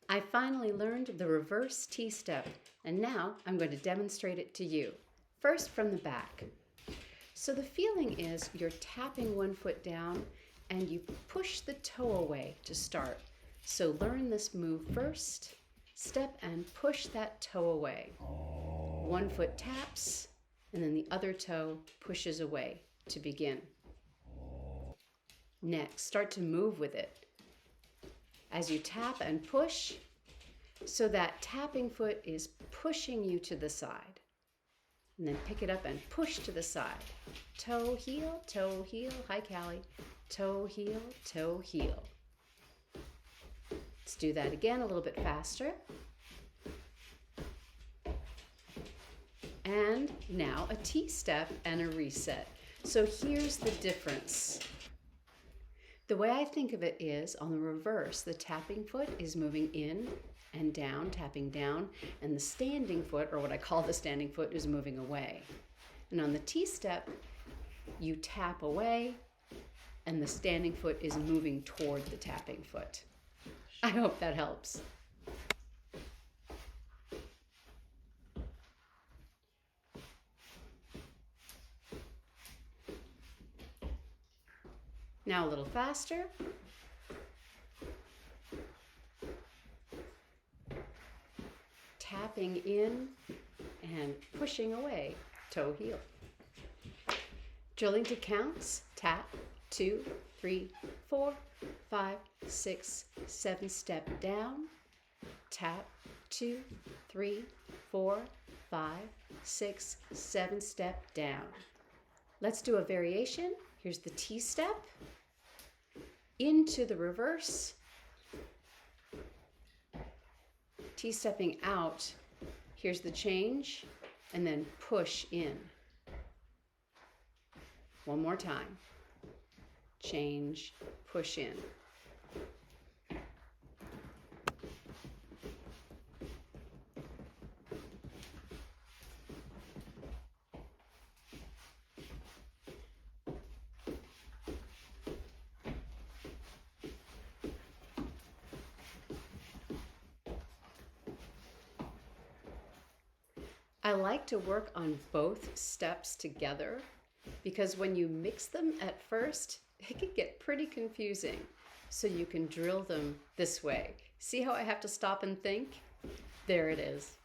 I finally learned the reverse T-step, and now I'm going to demonstrate it to you. First from the back. So the feeling is you're tapping one foot down and you push the toe away to start. So learn this move first. Step and push that toe away. One foot taps and then the other toe pushes away to begin. Next, start to move with it. As you tap and push, so that tapping foot is pushing you to the side. And then pick it up and push to the side. Toe, heel, toe, heel. Hi, Callie. Toe, heel, toe, heel. Let's do that again a little bit faster. And now a T-step and a reset. So here's the difference. The way I think of it is on the reverse, the tapping foot is moving in and down, tapping down, and the standing foot, or what I call the standing foot, is moving away. And on the T-step, you tap away, and the standing foot is moving toward the tapping foot. I hope that helps. Now a little faster. Tapping in and pushing away, toe, heel. Drilling to counts, tap, 2, 3, 4, 5, 6, 7, step down, tap, 2, 3, 4, 5, 6, 7, step down. Let's do a variation. Here's the T-step, into the reverse, T-stepping out, here's the change, and then push in. One more time. Change, push in. I like to work on both steps together because when you mix them at first, it can get pretty confusing. So you can drill them this way. See how I have to stop and think? There it is.